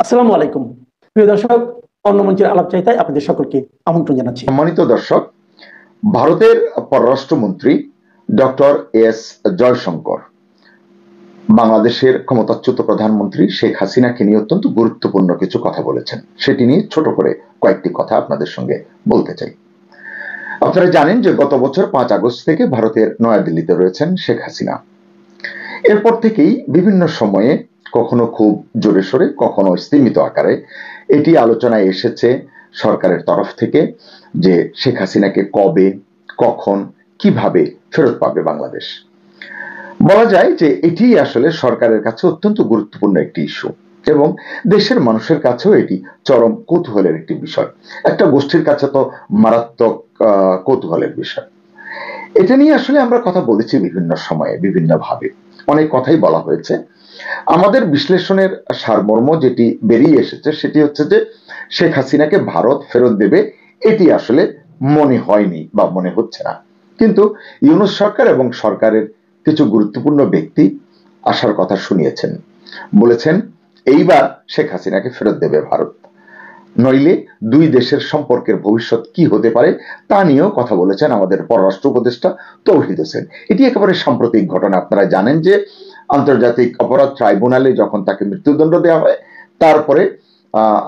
আসসালামু আলাইকুম প্রিয় দর্শক, অন্য মঞ্চের আলাপচারিতায় আপনাদের সকলকে আমন্ত্রণ জানাচ্ছি। সম্মানিত দর্শক, ভারতের পররাষ্ট্রমন্ত্রী ডক্টর এস জয়শঙ্কর বাংলাদেশের ক্ষমতাচ্যুত প্রধানমন্ত্রী শেখ হাসিনাকে নিয়ে অত্যন্ত গুরুত্বপূর্ণ কিছু কথা বলেছেন। সেটি নিয়ে ছোট করে কয়েকটি কথা আপনাদের সঙ্গে বলতে চাই। আপনারা জানেন যে গত বছর 5 আগস্ট থেকে ভারতের নয়াদিল্লিতে রয়েছেন শেখ হাসিনা। এরপর থেকেই বিভিন্ন সময়ে কখনো খুব জোরে সোরে, কখনো স্তীমিত আকারে এটি আলোচনায় এসেছে সরকারের তরফ থেকে যে শেখ হাসিনাকে কবে, কখন, কিভাবে ফেরত পাবে বাংলাদেশ। বলা যায় যে এটি আসলে সরকারের কাছে অত্যন্ত গুরুত্বপূর্ণ একটি ইস্যু এবং দেশের মানুষের কাছেও এটি চরম কৌতূহলের একটি বিষয়। একটা গোষ্ঠীর কাছে তো মারাত্মক কৌতূহলের বিষয়। এটা নিয়ে আসলে আমরা কথা বলেছি বিভিন্ন সময়ে, বিভিন্নভাবে অনেক কথাই বলা হয়েছে। আমাদের বিশ্লেষণের সারমর্ম যেটি বেরিয়ে এসেছে সেটি হচ্ছে যে শেখ হাসিনাকে ভারত ফেরত দেবে এটি আসলে মনে হয়নি বা মনে হচ্ছে না। কিন্তু ইউনূস সরকার এবং সরকারের কিছু গুরুত্বপূর্ণ ব্যক্তি আসার কথা শুনিয়েছেন, বলেছেন এইবার শেখ হাসিনাকে ফেরত দেবে ভারত, নইলে দুই দেশের সম্পর্কের ভবিষ্যৎ কি হতে পারে তা নিয়েও কথা বলেছেন আমাদের পররাষ্ট্র উপদেষ্টা তৌহিদ হোসেন। এটি একেবারে সাম্প্রতিক ঘটনা। আপনারা জানেন যে আন্তর্জাতিক অপরাধ ট্রাইব্যুনালে যখন তাকে মৃত্যুদণ্ড দেওয়া হয়, তারপরে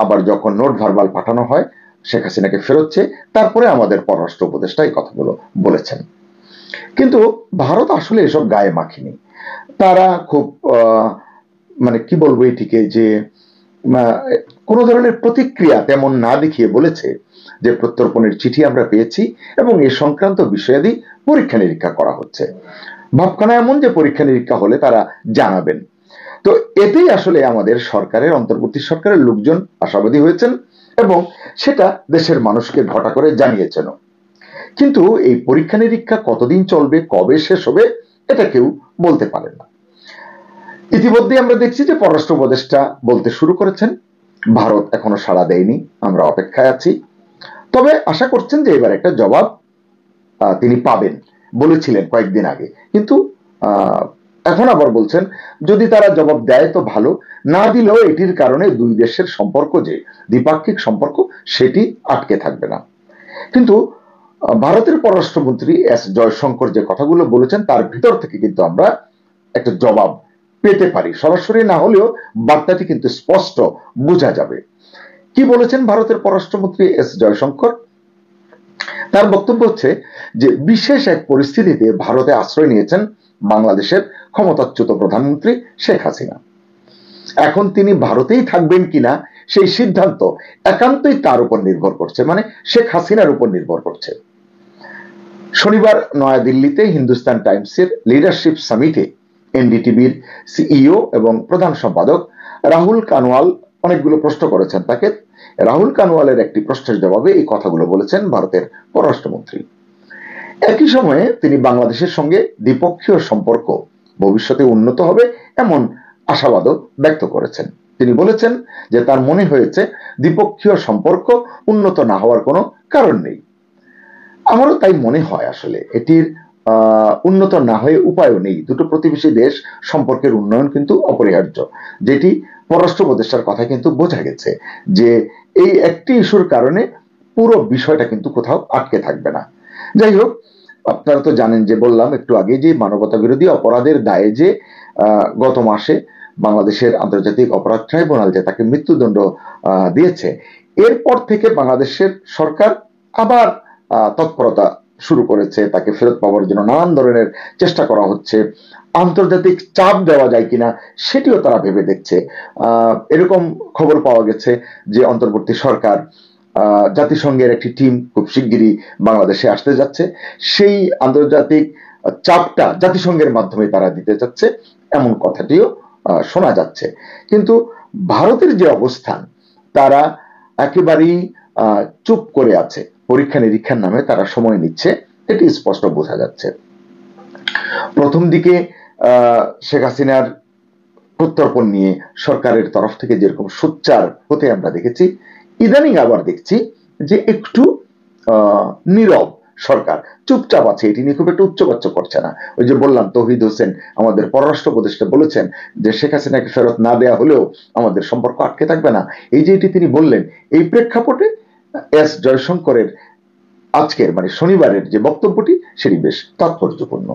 আবার যখন নোট ভার্বাল পাঠানো হয় শেখ হাসিনাকে ফেরত চেয়ে, তারপরে আমাদের পররাষ্ট্র উপদেষ্টা এই কথাগুলো বলেছেন। কিন্তু ভারত আসলে এসব গায়ে মাখেনি। তারা খুব মানে কি বলবো এটিকে, যে কোনো ধরনের প্রতিক্রিয়া তেমন না দেখিয়ে বলেছে যে প্রত্যর্পণের চিঠি আমরা পেয়েছি এবং এ সংক্রান্ত বিষয়াদি পরীক্ষা নিরীক্ষা করা হচ্ছে। ভাবখানা এমন যে পরীক্ষা নিরীক্ষা হলে তারা জানাবেন। তো এতেই আসলে আমাদের সরকারের, অন্তর্বর্তী সরকারের লোকজন আশাবাদী হয়েছেন এবং সেটা দেশের মানুষকে ঘটা করে জানিয়েছেন। কিন্তু এই পরীক্ষা নিরীক্ষা কতদিন চলবে, কবে শেষ হবে, এটা কেউ বলতে পারে না। ইতিমধ্যে আমরা দেখছি যে পররাষ্ট্র উপদেষ্টা বলতে শুরু করেছেন ভারত এখনো সাড়া দেয়নি, আমরা অপেক্ষায় আছি। তবে আশা করছেন যে এবার একটা জবাব তিনি পাবেন, বলেছিলেন কয়েকদিন আগে। কিন্তু এখন আবার বলছেন যদি তারা জবাব দেয় তো ভালো, না দিলেও এটির কারণে দুই দেশের সম্পর্ক, যে দ্বিপাক্ষিক সম্পর্ক, সেটি আটকে থাকবে না। কিন্তু ভারতের পররাষ্ট্রমন্ত্রী এস জয়শঙ্কর যে কথাগুলো বলেছেন তার ভিতর থেকে কিন্তু আমরা একটা জবাব পেতে পারি, সরাসরি না হলেও বার্তাটি কিন্তু স্পষ্ট বোঝা যাবে। কি বলেছেন ভারতের পররাষ্ট্রমন্ত্রী এস জয়শঙ্কর? তার বক্তব্য হচ্ছে যে বিশেষ এক পরিস্থিতিতে ভারতে আশ্রয় নিয়েছেন বাংলাদেশের ক্ষমতাচ্যুত প্রধানমন্ত্রী শেখ হাসিনা। এখন তিনি ভারতেই থাকবেন কিনা সেই সিদ্ধান্ত একান্তই তার উপর নির্ভর করছে, মানে শেখ হাসিনার উপর নির্ভর করছে। শনিবার নয়াদিল্লিতে হিন্দুস্তান টাইমসের লিডারশিপ সামিটে এনডিটিভির সিইও এবং প্রধান সম্পাদক রাহুল কানওয়াল অনেকগুলো প্রশ্ন করেছেন তাকে। রাহুল কানওয়ালের একটি প্রশ্নের জবাবে এই কথাগুলো বলেছেন ভারতের পররাষ্ট্রমন্ত্রী। একই সময়ে তিনি বাংলাদেশের সঙ্গে দ্বিপক্ষীয় সম্পর্ক ভবিষ্যতে উন্নত হবে এমন আশাবাদও ব্যক্ত করেছেন। তিনি বলেছেন যে তার মনে হয়েছে দ্বিপক্ষীয় সম্পর্ক উন্নত না হওয়ার কোনো কারণ নেই। আমারও তাই মনে হয়, আসলে এটির উন্নত না হয়ে উপায়ও নেই। দুটো প্রতিবেশী দেশ সম্পর্কের উন্নয়ন কিন্তু অপরিহার্য, যেটি পররাষ্ট্র উপদেষ্টার কথা কিন্তু বোঝা গেছে যে এই একটি ইস্যুর কারণে পুরো বিষয়টা কিন্তু কোথাও আটকে থাকবে না। যাই হোক, আপনারা তো জানেন যে বললাম একটু আগে যে মানবতা বিরোধী অপরাধের দায়ে যে গত মাসে বাংলাদেশের আন্তর্জাতিক অপরাধ ট্রাইব্যুনাল যে তাকে মৃত্যুদণ্ড দিয়েছে, এরপর থেকে বাংলাদেশের সরকার আবার তৎপরতা শুরু করেছে। তাকে ফেরত পাওয়ার জন্য নানান ধরনের চেষ্টা করা হচ্ছে। আন্তর্জাতিক চাপ দেওয়া যায় কিনা সেটিও তারা ভেবে দেখছে। এরকম খবর পাওয়া গেছে যে অন্তর্বর্তী সরকার জাতিসংঘের একটি টিম খুব শিগগিরই বাংলাদেশে আসতে যাচ্ছে। সেই আন্তর্জাতিক চাপটা জাতিসংঘের মাধ্যমে তারা দিতে যাচ্ছে, এমন কথাটিও শোনা যাচ্ছে। কিন্তু ভারতের যে অবস্থান, তারা একেবারেই চুপ করে আছে। পরীক্ষা নিরীক্ষার নামে তারা সময় নিচ্ছে, এটি স্পষ্ট বোঝা যাচ্ছে। প্রথম দিকে শেখ হাসিনার প্রত্যর্পণ নিয়ে সরকারের তরফ থেকে যেরকম সোচ্চার হতে আমরা দেখেছি, ইদানিং আবার দেখছি যে একটু নীরব, সরকার চুপচাপ আছে, এটি নিয়ে খুব একটা উচ্চবাচ্য করছে না। ওই যে বললাম, তৌহিদ হোসেন আমাদের পররাষ্ট্র উপদেষ্টা বলেছেন যে শেখ হাসিনাকে ফেরত না দেয়া হলেও আমাদের সম্পর্ক আটকে থাকবে না। এই যে এটি তিনি বললেন, এই প্রেক্ষাপটে এস জয়শঙ্করের আজকের মানে শনিবারের যে বক্তব্যটি সেটি বেশ তাৎপর্যপূর্ণ।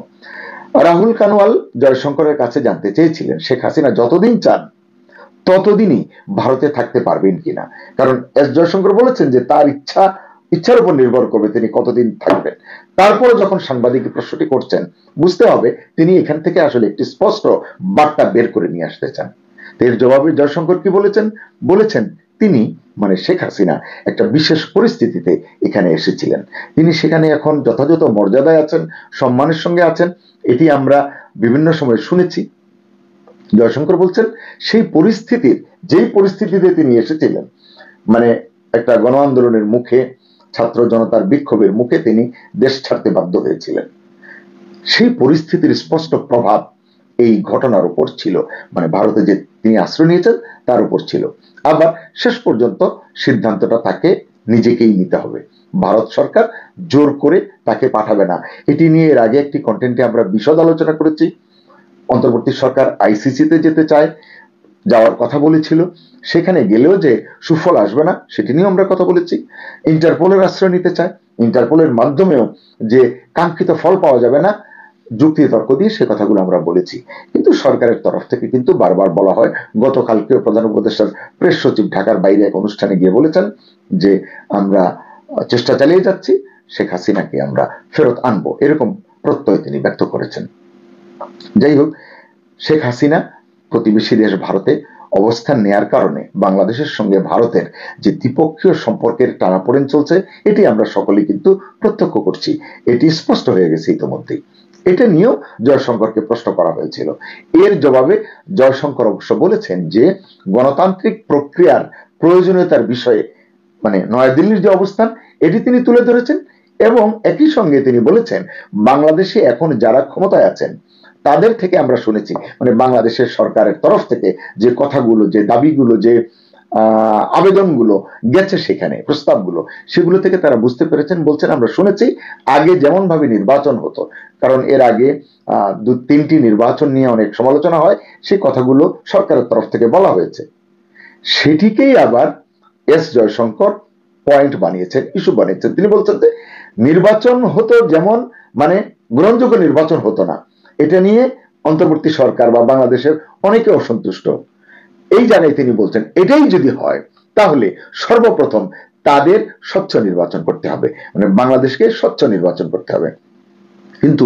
রাহুল কানওয়াল জয়শঙ্করের কাছে জানতে চেয়েছিলেন শেখ হাসিনা যতদিন চান ততদিনই ভারতে থাকতে পারবেন কিনা, কারণ এস জয়শঙ্কর বলেছেন যে তার ইচ্ছার উপর নির্ভর করবে তিনি কতদিন থাকবেন। তারপরে যখন সাংবাদিক প্রশ্নটি করছেন, বুঝতে হবে তিনি এখান থেকে আসলে একটি স্পষ্ট বার্তা বের করে নিয়ে আসতে চান। এর জবাবে জয়শঙ্কর কি বলেছেন? বলেছেন তিনি মানে শেখ হাসিনা একটা বিশেষ পরিস্থিতিতে এখানে এসেছিলেন, তিনি সেখানে এখন যথাযথ মর্যাদায় আছেন, সম্মানের সঙ্গে আছেন, এটি আমরা বিভিন্ন সময় শুনেছি। জয়শঙ্কর বলছেন সেই যেই পরিস্থিতিতে তিনি এসেছিলেন, মানে একটা গণ আন্দোলনের মুখে, ছাত্র জনতার বিক্ষোভের মুখে তিনি দেশ ছাড়তে বাধ্য হয়েছিলেন, সেই পরিস্থিতির স্পষ্ট প্রভাব এই ঘটনার উপর ছিল, মানে ভারতে যে তিনি আশ্রয় নিয়েছেন তার উপর ছিল। আবার শেষ পর্যন্ত সিদ্ধান্তটা তাকে নিজেকেই নিতে হবে, ভারত সরকার জোর করে তাকে পাঠাবে না। এটি নিয়ে এর আগে একটি কন্টেন্টে আমরা বিশদ আলোচনা করেছি। অন্তর্বর্তী সরকার আইসিসিতে যেতে চায়, যাওয়ার কথা বলেছিল, সেখানে গেলেও যে সুফল আসবে না সেটি নিয়ে আমরা কথা বলেছি। ইন্টারপোলের আশ্রয় নিতে চায়, ইন্টারপোলের মাধ্যমেও যে কাঙ্ক্ষিত ফল পাওয়া যাবে না, যুক্তি তর্ক দিয়ে সে কথাগুলো আমরা বলেছি। কিন্তু সরকারের তরফ থেকে কিন্তু বারবার বলা হয়, গতকালকেও প্রধান উপদেষ্টার প্রেস সচিব ঢাকার বাইরে এক অনুষ্ঠানে গিয়ে বলেছেন যে আমরা চেষ্টা চালিয়ে যাচ্ছি, শেখ হাসিনাকে আমরা ফেরত আনবো, এরকম প্রত্যয় তিনি ব্যক্ত করেছেন। যাই হোক, শেখ হাসিনা প্রতিবেশী দেশ ভারতে অবস্থান নেয়ার কারণে বাংলাদেশের সঙ্গে ভারতের যে দ্বিপক্ষীয় সম্পর্কের টানাপোড়েন চলছে এটি আমরা সকলেই কিন্তু প্রত্যক্ষ করছি, এটি স্পষ্ট হয়ে গেছে ইতিমধ্যেই। এটা নিয়েও জয়শঙ্করকে প্রশ্ন করা হয়েছিল। এর জবাবে জয়শঙ্কর অবশ্য বলেছেন যে গণতান্ত্রিক প্রক্রিয়ার প্রয়োজনীয়তার বিষয়ে মানে নয়াদিল্লির যে অবস্থান এটি তিনি তুলে ধরেছেন, এবং একই সঙ্গে তিনি বলেছেন বাংলাদেশে এখন যারা ক্ষমতায় আছেন তাদের থেকে আমরা শুনেছি, মানে বাংলাদেশের সরকারের তরফ থেকে যে কথাগুলো, যে দাবিগুলো, যে আবেদনগুলো গেছে সেখানে, প্রস্তাবগুলো, সেগুলো থেকে তারা বুঝতে পেরেছেন। বলছেন আমরা শুনেছি আগে যেমন ভাবে নির্বাচন হতো, কারণ এর আগে 2-3টি নির্বাচন নিয়ে অনেক সমালোচনা হয়, সেই কথাগুলো সরকারের তরফ থেকে বলা হয়েছে, সেটিকেই আবার এস জয়শঙ্কর পয়েন্ট বানিয়েছেন, ইস্যু বানিয়েছেন। তিনি বলছেন যে নির্বাচন হতো যেমন মানে গ্রহণযোগ্য নির্বাচন হতো না, এটা নিয়ে অন্তর্বর্তী সরকার বা বাংলাদেশের অনেকে অসন্তুষ্ট। এই জায়গায় তিনি বলছেন এটাই যদি হয় তাহলে সর্বপ্রথম তাদের স্বচ্ছ নির্বাচন করতে হবে, মানে বাংলাদেশকে স্বচ্ছ নির্বাচন করতে হবে। কিন্তু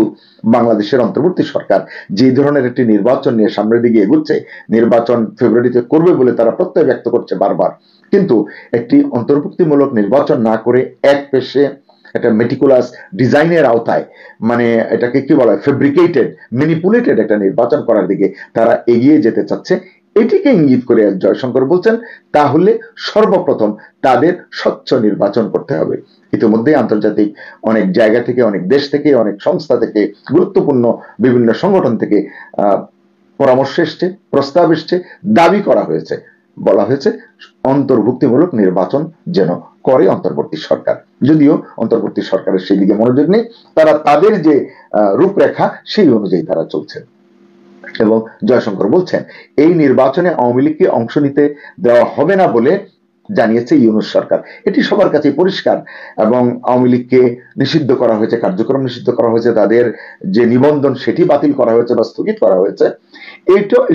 বাংলাদেশের অন্তর্বর্তী সরকার যে ধরনের একটি নির্বাচন নিয়ে সামনের দিকে এগুচ্ছে, নির্বাচন ফেব্রুয়ারিতে করবে বলে তারা প্রত্যয় ব্যক্ত করছে বারবার, কিন্তু একটি অন্তর্ভুক্তিমূলক নির্বাচন না করে এক পেশে একটা মেটিকুলাস ডিজাইনের আওতায়, মানে এটাকে কি বলা হয়, ফেব্রিকেটেড ম্যানিপুলেটেড একটা নির্বাচন করার দিকে তারা এগিয়ে যেতে চাচ্ছে। এটিকে ইঙ্গিত করে জয়শঙ্কর বলছেন তাহলে সর্বপ্রথম তাদের স্বচ্ছ নির্বাচন করতে হবে। ইতিমধ্যে আন্তর্জাতিক অনেক জায়গা থেকে, অনেক দেশ থেকে, অনেক সংস্থা থেকে, গুরুত্বপূর্ণ বিভিন্ন সংগঠন থেকে পরামর্শ এসছে, প্রস্তাব এসছে, দাবি করা হয়েছে, বলা হয়েছে অন্তর্ভুক্তিমূলক নির্বাচন যেন করে অন্তর্বর্তী সরকার। যদিও অন্তর্বর্তী সরকারের সেই দিকে মনোযোগ নেই, তারা তাদের যে রূপরেখা সেই অনুযায়ী তারা চলছে। এবং জয়শঙ্কর বলছেন এই নির্বাচনে আওয়ামী লীগকে অংশ নিতে দেওয়া হবে না বলে জানিয়েছে ইউনূস সরকার, এটি সবার কাছে পরিষ্কার। এবং আওয়ামী লীগকে নিষিদ্ধ করা হয়েছে, কার্যক্রম নিষিদ্ধ করা হয়েছে, তাদের যে নিবন্ধন সেটি বাতিল করা হয়েছে বা স্থগিত করা হয়েছে।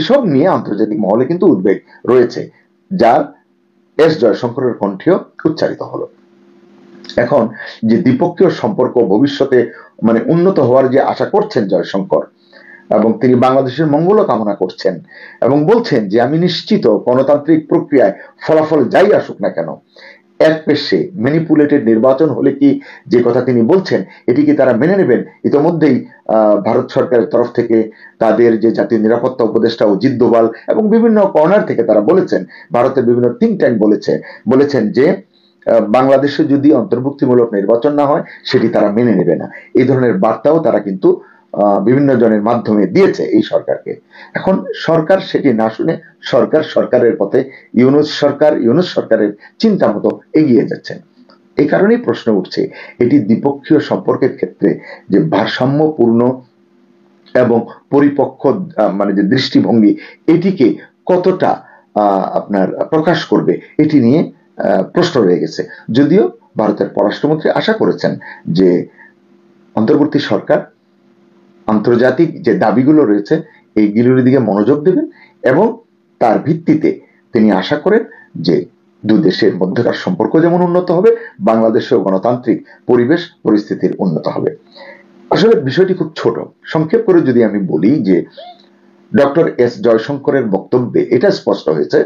এসব নিয়ে আন্তর্জাতিক মহলে কিন্তু উদ্বেগ রয়েছে, যার এস জয়শঙ্করের কণ্ঠেও উচ্চারিত হলো। এখন যে দ্বিপক্ষীয় সম্পর্ক ভবিষ্যতে মানে উন্নত হওয়ার যে আশা করছেন জয়শঙ্কর, এবং তিনি বাংলাদেশের মঙ্গল কামনা করছেন এবং বলছেন যে আমি নিশ্চিত গণতান্ত্রিক প্রক্রিয়ায় ফলাফল যাই আসুক না কেন, এক পেশে ম্যানিপুলেটেড নির্বাচন হলে কি, যে কথা তিনি বলছেন এটি কি তারা মেনে নেবেন? ইতিমধ্যেই ভারত সরকারের তরফ থেকে তাদের যে জাতীয় নিরাপত্তা উপদেষ্টা অজিত দোভাল এবং বিভিন্ন কর্নার থেকে তারা বলেছেন, ভারতের বিভিন্ন থিঙ্ক ট্যাঙ্ক বলেছেন যে বাংলাদেশে যদি অন্তর্ভুক্তিমূলক নির্বাচন না হয় সেটি তারা মেনে নেবে না। এই ধরনের বার্তাও তারা কিন্তু বিভিন্ন জনের মাধ্যমে দিয়েছে এই সরকারকে। এখন সরকার সেটি না শুনে সরকারের পথে ইউনূস সরকারের চিন্তা মতো এগিয়ে যাচ্ছেন। এই কারণেই প্রশ্ন উঠছে এটি দ্বিপক্ষীয় সম্পর্কের ক্ষেত্রে যে ভারসাম্যপূর্ণ এবং পরিপক্ক মানে যে দৃষ্টিভঙ্গি এটিকে কতটা আপনার প্রকাশ করবে এটি নিয়ে প্রশ্ন রয়ে গেছে। যদিও ভারতের পররাষ্ট্রমন্ত্রী আশা করেছেন যে অন্তর্বর্তী সরকার আন্তর্জাতিক যে দাবিগুলো রয়েছে এইগুলোর দিকে মনোযোগ দেবেন এবং তার ভিত্তিতে তিনি আশা করেন যে দুই দেশের মধ্যকার সম্পর্ক যেমন উন্নত হবে, বাংলাদেশেও গণতান্ত্রিক পরিবেশ পরিস্থিতির উন্নত হবে। আসলে বিষয়টি খুব ছোট, সংক্ষেপ করে যদি আমি বলি যে ডক্টর এস জয়শঙ্করের বক্তব্যে এটা স্পষ্ট হয়েছে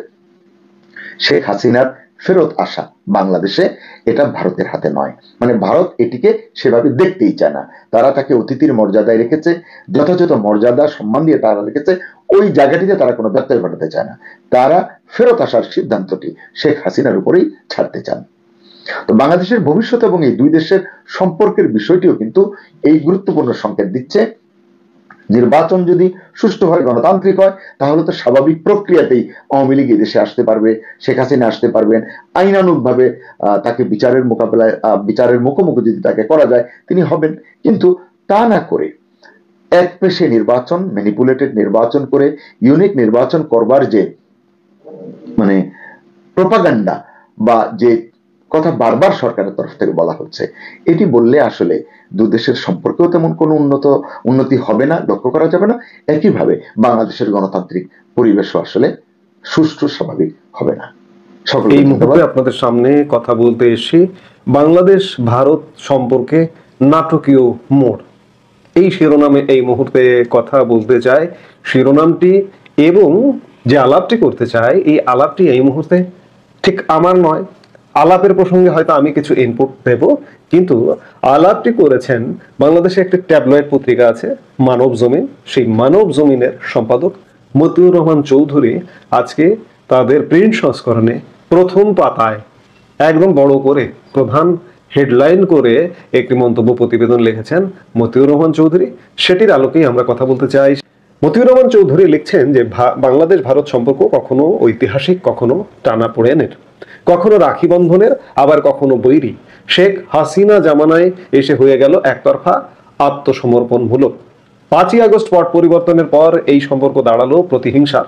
শেখ হাসিনার ফেরত আসা বাংলাদেশে এটা ভারতের হাতে নয়, মানে ভারত এটিকে সেভাবে দেখতেই চায় না। তারা তাকে অতিথির মর্যাদায় রেখেছে, যথাযথ মর্যাদা সম্মান দিয়ে তারা রেখেছে, ওই জায়গাটিতে তারা কোনো ব্যত্যয় ঘটাতে চায় না। তারা ফেরত আসার সিদ্ধান্তটি শেখ হাসিনার উপরেই ছাড়তে চান। তো বাংলাদেশের ভবিষ্যৎ এবং এই দুই দেশের সম্পর্কের বিষয়টিও কিন্তু এই গুরুত্বপূর্ণ সংকেত দিচ্ছে। নির্বাচন যদি সুষ্ঠু হয়, গণতান্ত্রিক হয়, তাহলে তো স্বাভাবিক প্রক্রিয়াতেই আওয়ামী লীগ দেশে আসতে পারবে, শেখ হাসিনা আসতে পারবেন, আইনানুগভাবে তাকে বিচারের মুখোমুখি যদি তাকে করা যায় তিনি হবেন। কিন্তু তা না করে এক পেশে নির্বাচন, ম্যানিপুলেটেড নির্বাচন করে ইউনিক নির্বাচন করবার যে মানে প্রোপাগান্ডা বা যে কথা বারবার সরকারের তরফ থেকে বলা হচ্ছে, এটি বললে আসলে দু দেশের সম্পর্কেও তেমন কোনো উন্নতি হবে না, লক্ষ্য করা যাবে না। একইভাবে বাংলাদেশের গণতান্ত্রিক পরিবেশও আসলে সুষ্ঠু স্বাভাবিক হবে না। এই মুহূর্তে আপনাদের সামনে কথা বলতে এসে বাংলাদেশ ভারত সম্পর্কে নাটকীয় মোড়, এই শিরোনামে এই মুহূর্তে কথা বলতে চাই। শিরোনামটি এবং যে আলাপটি করতে চাই, এই আলাপটি এই মুহূর্তে ঠিক আমার নয়। আলাপের প্রসঙ্গে হয়তো আমি কিছু ইনপুট দেব, কিন্তু আলাপটি করেছেন বাংলাদেশে একটি ট্যাবলয়েড পত্রিকা আছে মানব জমিন, সেই মানব জমিনের সম্পাদক মতিউর রহমান চৌধুরী আজকে তাদের প্রিন্ট সংস্করণে প্রথম পাতায় একদম বড় করে প্রধান হেডলাইন করে একটি মন্তব্য প্রতিবেদন লিখেছেন মতিউর রহমান চৌধুরী। সেটির আলোকেই আমরা কথা বলতে চাই। মতিউর রহমান চৌধুরী লিখছেন যে বাংলাদেশ ভারত সম্পর্ক কখনো ঐতিহাসিক, কখনো টানাপোড়েনের, কখনো রাখি বন্ধনের, আবার কখনো বৈরী। শেখ হাসিনা জামানায় এসে হয়ে গেল একতরফা আত্মসমর্পণমূলক। 5ই আগস্ট পট পরিবর্তনের পর এই সম্পর্ক দাঁড়ালো প্রতিহিংসার,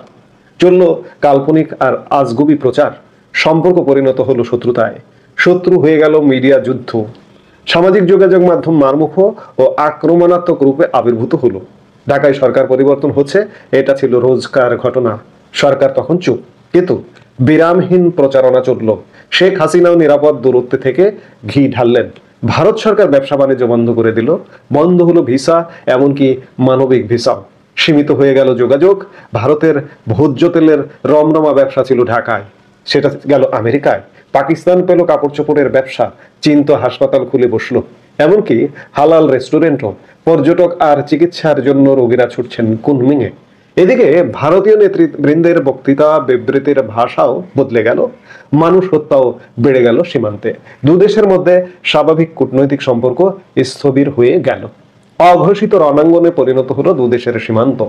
চলল কাল্পনিক আর আজগুবি প্রচার, সম্পর্ক পরিণত হলো শত্রুতায়, শত্রু হয়ে গেল মিডিয়া যুদ্ধ, সামাজিক যোগাযোগ মাধ্যম মারমুখ ও আক্রমণাত্মক রূপে আবির্ভূত হলো। ঢাকায় সরকার পরিবর্তন হচ্ছে, এটা ছিল রোজকার ঘটনা। সরকার তখন চুপ, কিন্তু বিরামহীন প্রচারণা চলল। শেখ হাসিনাও নিরাপদ দূরত্বে থেকে ঘি ঢাললেন। ভারত সরকার ব্যবসা বাণিজ্য বন্ধ করে দিল, বন্ধ হলো ভিসা, এমনকি মানবিক ভিসাও। সীমিত হয়ে গেল যোগাযোগ। ভারতের ভোজ্য তেলের রমরমা ব্যবসা ছিল ঢাকায়, সেটা গেল আমেরিকায়। পাকিস্তান পেল কাপড় চোপড়ের ব্যবসা, চীন তো হাসপাতাল খুলে বসলো। এমনকি হালাল রেস্টুরেন্টও, পর্যটক আর চিকিৎসার জন্য রোগীরা ছুটছেন কুনমিংয়ে। এদিকে ভারতীয় নেতৃবৃন্দের বক্তৃতা বিবৃতির ভাষাও বদলে গেল, মানুষ হত্যাও বেড়ে গেল সীমান্তে। দুদেশের মধ্যে স্বাভাবিক কূটনৈতিক সম্পর্ক স্থবির হয়ে গেল। অঘোষিত রণাঙ্গনে পরিণত হলো দুদেশের সীমান্ত।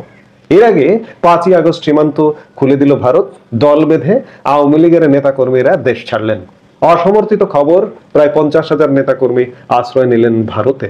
এর আগে 5ই আগস্ট সীমান্ত খুলে দিল ভারত, দল বেঁধে আওয়ামী লীগের নেতাকর্মীরা দেশ ছাড়লেন। অসমর্থিত খবর, প্রায় 50,000 নেতাকর্মী আশ্রয় নিলেন ভারতে।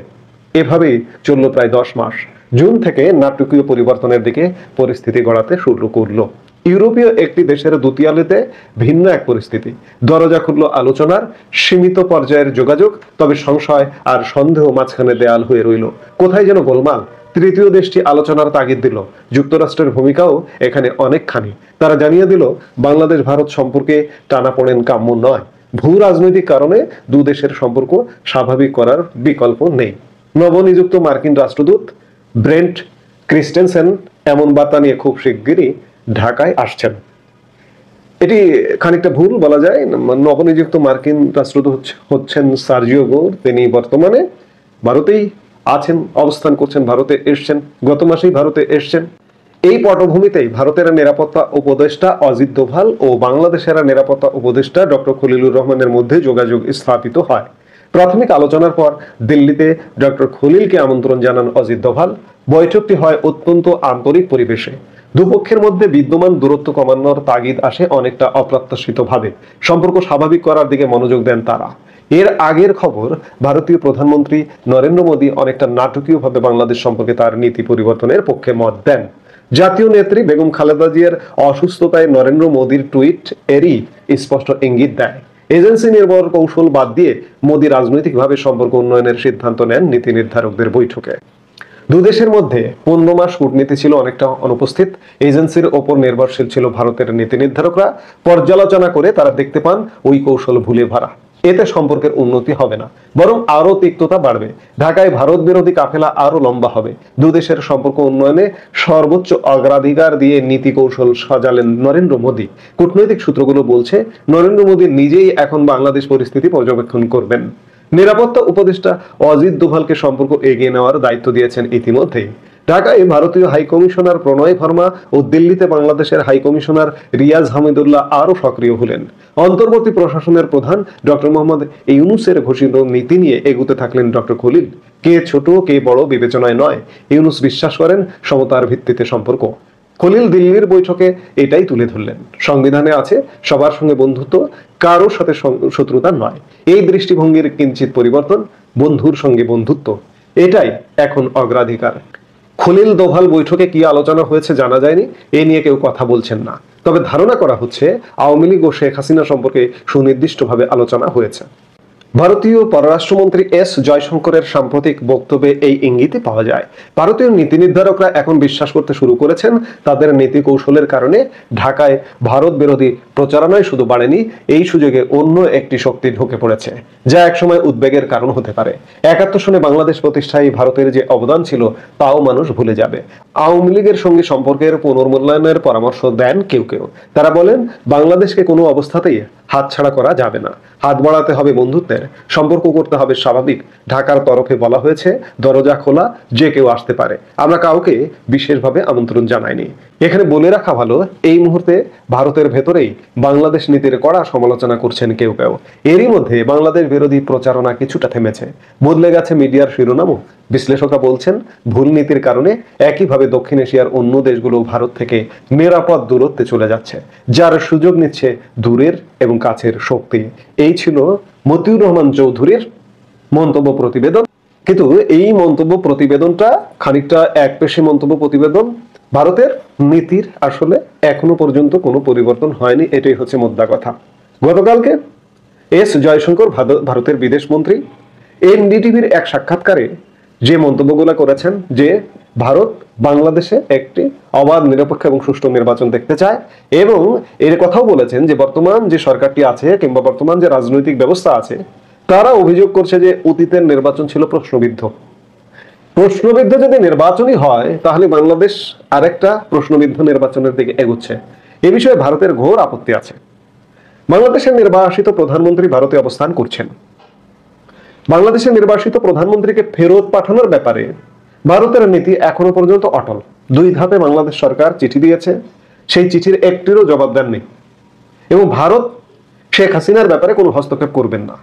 এভাবেই চলল প্রায় 10 মাস। জুন থেকে নাটকীয় পরিবর্তনের দিকে পরিস্থিতি গড়াতে শুরু করলো। ইউরোপীয় একটি দেশের দুতিয়ালিতে ভিন্ন এক পরিস্থিতি। দরজা খুলল আলোচনার, সীমিত পর্যায়ের যোগাযোগ, তবে সংশয় আর সন্দেহ মাঝখানে দেয়াল হয়ে রইল। কোথায় যেন গোলমাল। তৃতীয় দেশটি আলোচনার তাগিদ দিল। যুক্তরাষ্ট্রের ভূমিকাও এখানে অনেকখানি। তারা জানিয়ে দিল বাংলাদেশ ভারত সম্পর্কে টানাপোড়েন কাম্য নয়। ভূ রাজনৈতিক কারণে দু দেশের সম্পর্ক স্বাভাবিক করার বিকল্প নেই। নবনিযুক্ত মার্কিন রাষ্ট্রদূত ব্রেন্ট ক্রিস্টেনসেন এমন বার্তা নিয়ে খুব শিগগিরই ঢাকায় আসছেন। এটি খানিকটা ভুল বলা যায়। নবনিযুক্ত মার্কিন রাষ্ট্রদূত হচ্ছেন সার্জিও গোর। তিনি বর্তমানে ভারতেই আছেন, অবস্থান করছেন, ভারতে এসছেন, গত মাসেই ভারতে এসছেন। এই পটভূমিতেই ভারতের নিরাপত্তা উপদেষ্টা অজিত দোভাল ও বাংলাদেশের নিরাপত্তা উপদেষ্টা ডক্টর খলিলুর রহমানের মধ্যে যোগাযোগ স্থাপিত হয়। প্রাথমিক আলোচনার পর দিল্লিতে ডক্টর খলিলকে আমন্ত্রণ জানান অজিত দোভাল। বৈঠকটি হয় অত্যন্ত আন্তরিক পরিবেশে। দুপক্ষের মধ্যে বিদ্যমান দূরত্ব কমানোর তাগিদ আসে অনেকটা অপ্রত্যাশিতভাবে। সম্পর্ক স্বাভাবিক করার দিকে মনোযোগ দেন তারা। এর আগের খবর, ভারতীয় প্রধানমন্ত্রী নরেন্দ্র মোদী অনেকটা নাটকীয়ভাবে বাংলাদেশ সম্পর্কে তার নীতি পরিবর্তনের পক্ষে মত দেন। জাতীয় নেত্রী বেগম খালেদা জিয়ার অসুস্থতায় নরেন্দ্র মোদীর টুইট এরই স্পষ্ট ইঙ্গিত দেয়। এজেন্সি নির্ভর কৌশল বাদ দিয়ে মোদী রাজনৈতিকভাবে সম্পর্ক উন্নয়নের সিদ্ধান্ত নেন নীতি নির্ধারকদের বৈঠকে। দুদেশের মধ্যে 15 মাস কূটনীতি ছিল অনেকটা অনুপস্থিত। এজেন্সির ওপর নির্ভরশীল ছিল ভারতের নীতি নির্ধারকরা। পর্যালোচনা করে তারা দেখতে পান ওই কৌশল ভুলে ভরা। এতে সম্পর্কের উন্নতি হবে না, বরং আরো তিক্ততা বাড়বে। ঢাকায় ভারত বিরোধী কাফেলা আরো লম্বা হবে। দুদেশের সম্পর্ক উন্নয়নে সর্বোচ্চ অগ্রাধিকার দিয়ে নীতি কৌশল সাজালেন নরেন্দ্র মোদী। কূটনৈতিক সূত্রগুলো বলছে নরেন্দ্র মোদী নিজেই এখন বাংলাদেশ পরিস্থিতি পর্যবেক্ষণ করবেন। নিরাপত্তা উপদেষ্টা অজিত দোভালকে সম্পর্ক এগিয়ে নেওয়ার দায়িত্ব দিয়েছেন ইতিমধ্যেই। ঢাকায় ভারতীয় হাইকমিশনার প্রণয় ভার্মা ও দিল্লিতে বাংলাদেশের হাইকমিশনার রিয়াজ হামিদুল্লাহ আরো সক্রিয় হলেন। অন্তর্বর্তী প্রশাসনের প্রধান ডক্টর মোহাম্মদ ইউনূসের ঘোষিত নীতি নিয়ে এগুতে থাকলেন ডক্টর খলিল। কে ছোট কে বড় বিবেচনায় নয়, ইউনূস বিশ্বাস করেন সমতার ভিত্তিতে সম্পর্ক। খলিল দিল্লির বৈঠকে এটাই তুলে ধরলেন। সংবিধানে আছে সবার সঙ্গে বন্ধুত্ব, কারোর সাথে শত্রুতা নয়। এই দৃষ্টিভঙ্গির কিঞ্চিত পরিবর্তন, বন্ধুর সঙ্গে বন্ধুত্ব, এটাই এখন অগ্রাধিকার। খলিল দোভাল বৈঠকে কি আলোচনা হয়েছে জানা যায়নি, এ নিয়ে কেউ কথা বলছেন না। তবে ধারণা করা হচ্ছে আওয়ামী লীগ ও শেখ হাসিনা সম্পর্কে সুনির্দিষ্টভাবে আলোচনা হয়েছে। ভারতীয় পররাষ্ট্রমন্ত্রী এস জয়শঙ্করের সাম্প্রতিক বক্তব্যে এই ইঙ্গিতই পাওয়া যায়। ভারতীয় নীতি নির্ধারকরা এখন বিশ্বাস করতে শুরু করেছেন তাদের নীতি কৌশলের কারণে ঢাকায় ভারত বিরোধী প্রচারণায় শুধু বাড়েনি, এই সুযোগে অন্য একটি শক্তি ঢুকে পড়েছে, যা একসময় উদ্বেগের কারণ হতে পারে। 71 সনে বাংলাদেশ প্রতিষ্ঠায় ভারতের যে অবদান ছিল তাও মানুষ ভুলে যাবে। আওয়ামী লীগের সঙ্গে সম্পর্কের পুনর্মূল্যায়নের পরামর্শ দেন কেউ কেউ। তারা বলেন বাংলাদেশকে কোনো অবস্থাতেই হাতছাড়া করা যাবে না, হাত বাড়াতে হবে বন্ধুত্বের, সম্পর্ক করতে হবে স্বাভাবিক। ঢাকার তরফে বলা হয়েছে দরজা খোলা, যে কেউ আসতে পারে, আমরা কাউকে বিশেষভাবে আমন্ত্রণ জানাইনি। এখানে বলে রাখা ভালো, এই মুহূর্তে ভারতের ভেতরেই বাংলাদেশ নীতির কড়া সমালোচনা করছেন কেউ কেউ। এরই মধ্যে বাংলাদেশ বিরোধী প্রচারণা কিছুটা থেমেছে, বদলে গেছে মিডিয়ার শিরোনামও। বিশ্লেষকরা বলছেন ভুল নীতির কারণে একইভাবে দক্ষিণ এশিয়ার অন্য দেশগুলো ভারত থেকে নিরাপদ দূরত্বে চলে যাচ্ছে, যার সুযোগ নিচ্ছে দূরের এবং কাছের শক্তি। এই ছিল মতিউর রহমান চৌধুরীর মন্তব্য প্রতিবেদন। কিন্তু এই মন্তব্য প্রতিবেদনটা খানিকটা একপেশে মন্তব্য প্রতিবেদন। ভারতের নীতির আসলে এখনো পর্যন্ত কোনো পরিবর্তন হয়নি, এটাই হচ্ছে মোদ্দা কথা। গতকালকে এস জয়শঙ্কর ভারতের বিদেশ মন্ত্রী এনডিটিভির এক সাক্ষাৎকারে যে মন্তব্যগুলো করেছেন যে ভারত বাংলাদেশে একটি অবাধ, নিরপেক্ষ এবং সুষ্ঠু নির্বাচন দেখতে চায়, এবং এর কথাও বলেছেন যে বর্তমান যে সরকারটি আছে কিংবা বর্তমান যে রাজনৈতিক ব্যবস্থা আছে তারা অভিযোগ করছে যে অতীতের নির্বাচন ছিল প্রশ্নবিদ্ধ। প্রশ্নবিদ্ধ যদি নির্বাচনই হয় তাহলে বাংলাদেশ আরেকটা প্রশ্নবিদ্ধ নির্বাচনের দিকে এগুচ্ছে। এ বিষয়ে ভারতের ঘোর আপত্তি আছে। বাংলাদেশের নির্বাসিত প্রধানমন্ত্রী ভারতে অবস্থান করছেন। বাংলাদেশের নির্বাসিত প্রধানমন্ত্রীকে ফেরত পাঠানোর ব্যাপারে ভারতের নীতি এখনো পর্যন্ত অটল। 2 ধাপে বাংলাদেশ সরকার চিঠি দিয়েছে, সেই চিঠির একটিরও জবাব দেননি, এবং ভারত শেখ হাসিনার ব্যাপারে কোনো হস্তক্ষেপ করবেন না।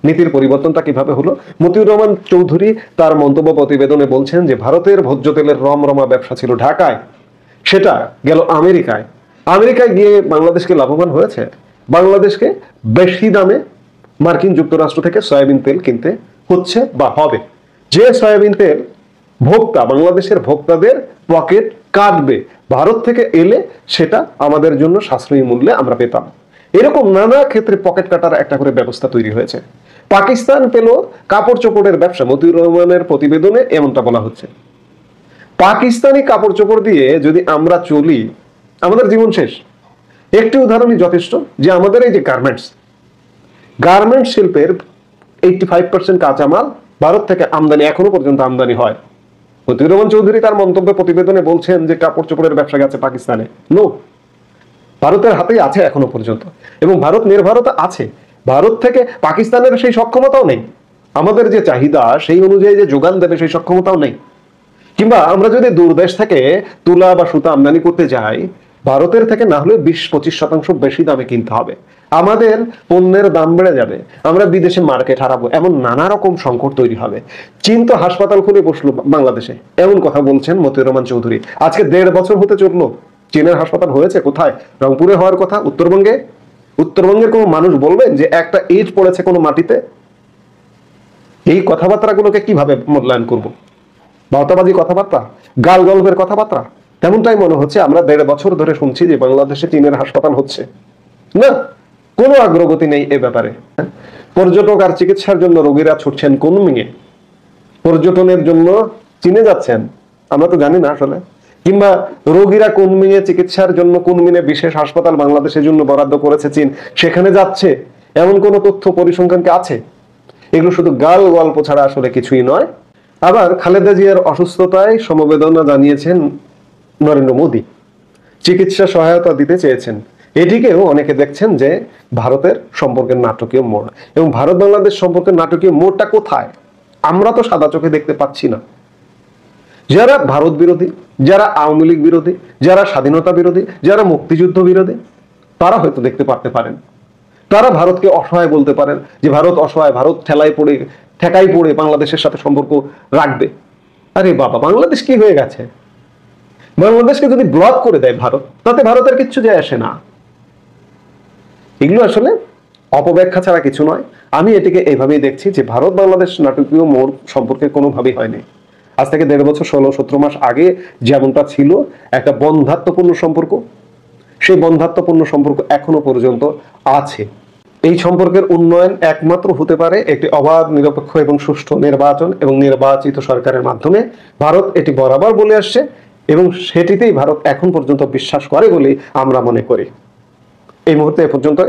নীতির পরিবর্তনটা কিভাবে হলো? মতিউর রহমান চৌধুরী তার মন্তব্য প্রতিবেদনে বলছেন যে ভারতের ভোজ্য তেলের রমরমা ব্যবসা ছিল ঢাকায়, সেটা গেল আমেরিকায়। আমেরিকায় গিয়ে বাংলাদেশকে লাভবান হয়েছে। বাংলাদেশকে বেশি দামে মার্কিন যুক্তরাষ্ট্র থেকে সয়াবিন তেল কিনতে হচ্ছে বা হবে। যে সয়াবিন তেল ভোক্তা, বাংলাদেশের ভোক্তাদের পকেট কাটবে, ভারত থেকে এলে সেটা আমাদের জন্য সাশ্রয়ী মূল্যে আমরা পেতাম। এরকম নানা ক্ষেত্রে পকেট কাটার একটা করে ব্যবস্থা তৈরি হয়েছে। পাকিস্তান পেল কাপড় চোপড়ের ব্যবসা। মতিউর রহমানের প্রতিবেদনে এমনটা বলা হচ্ছে। পাকিস্তানি কাপড় চোপড় দিয়ে যদি আমরা চলি আমাদের জীবন শেষ। একটি উদাহরণই যথেষ্ট, যে আমাদের এই যে গার্মেন্টস শিল্পের 85% কাঁচামাল ভারত থেকে আমদানি, এখনো পর্যন্ত আমদানি হয়। মতিউর রহমান চৌধুরী তার মন্তব্য প্রতিবেদনে বলছেন যে কাপড় চোপড়ের ব্যবসা গেছে পাকিস্তানে। নো, ভারতের হাতেই আছে এখনো পর্যন্ত, এবং ভারত নির্ভরতা আছে। ভারত থেকে পাকিস্তানের সেই সক্ষমতাও নেই, আমাদের যে চাহিদা সেই অনুযায়ী যে যোগান দেবে সেই সক্ষমতাও নেই। কিংবা আমরা যদি দূরদেশ থেকে তুলা বা সুতা আমদানি করতে যাই, ভারতের থেকে না হলে 20-25% বেশি দামে কিনতে হবে। আমাদের পণ্যের দাম বেড়ে যাবে, আমরা বিদেশে মার্কেট হারাবো, এমন নানা রকম সংকট তৈরি হবে। চীন তো হাসপাতাল খুলে বসলো বাংলাদেশে, এমন কথা বলছেন মতিউর রহমান চৌধুরী। আজকে 1.5 বছর হতে চললো, চীনের হাসপাতাল হয়েছে কোথায়? রংপুরে হওয়ার কথা, উত্তরবঙ্গে। উত্তরবঙ্গের কোনো মানুষ বলবেন যে একটা ইট পড়েছে কোনো মাটিতে? এই কথাবার্তাগুলোকে কিভাবে মূল্যায়ন করব? বার্তাবাজি কথাবার্তা, গাল গল্পের কথাবার্তা? তেমনটাই মনে হচ্ছে। আমরা 1.5 বছর ধরে শুনছি যে বাংলাদেশে চীনের হাসপাতাল হচ্ছে না, কোনো অগ্রগতি নেই এ ব্যাপারে। পর্যটক আর চিকিৎসার জন্য রোগীরা ছুটছেন কুনমিংয়ে, পর্যটনের জন্য চীনে যাচ্ছেন, আমরা তো জানি না আসলে। কিংবা রোগীরা কুনমিংয়ে চিকিৎসার জন্য, কুনমিংয়ে বিশেষ হাসপাতাল বাংলাদেশের জন্য বরাদ্দ করেছে চীন, সেখানে যাচ্ছে, এমন কোন তথ্য পরিসংখ্যান কি আছে? এগুলো শুধু গাল গল্প ছাড়া আসলে কিছুই নয়। আবার খালেদা জিয়ার অসুস্থতায় সমবেদনা জানিয়েছেন নরেন্দ্র মোদী, চিকিৎসা সহায়তা দিতে চেয়েছেন। এটিকেও অনেকে দেখছেন যে ভারতের সম্পর্কের নাটকীয় মোড়। এবং ভারত বাংলাদেশ সম্পর্কের নাটকীয় মোড়টা কোথায় আমরা তো সাদা চোখে দেখতে পাচ্ছি না। যারা ভারত বিরোধী, যারা আওয়ামী লীগ বিরোধী, যারা স্বাধীনতা বিরোধী, যারা মুক্তিযুদ্ধ বিরোধী, তারা হয়তো দেখতে পারেন। তারা ভারতকে অসহায় বলতে পারেন যে ভারত অসহায়, ভারত ঠেকাই পড়ে বাংলাদেশের সাথে সম্পর্ক রাখবে। আরে বাবা, বাংলাদেশ কি হয়ে গেছে? বাংলাদেশকে যদি ব্লক করে দেয় ভারত, তাতে ভারতের কিচ্ছু যায় আসে না। এগুলো আসলে অপব্যাখ্যা ছাড়া কিছু নয়। আমি এটিকে এইভাবেই দেখছি যে ভারত বাংলাদেশ নাটকীয় মোড় সম্পর্কে কোনোভাবেই হয়নি। আজ থেকে 1.5 বছর 16-17 মাস আগে যেমনটা ছিল একটা বন্ধাত্মপূর্ণ সম্পর্ক, সেই বন্ধাত্মপূর্ণ সম্পর্ক এখনো পর্যন্ত আছে। এই সম্পর্কের উন্নয়ন একমাত্র হতে পারে একটি অবাধ, নিরপেক্ষ এবং সুষ্ঠু নির্বাচন এবং নির্বাচিত সরকারের মাধ্যমে। ভারত এটি বরাবর বলে আসছে এবং সেটিতেই ভারত এখন পর্যন্ত বিশ্বাস করে বলে আমরা মনে করি। এই মুহূর্তে এ পর্যন্ত।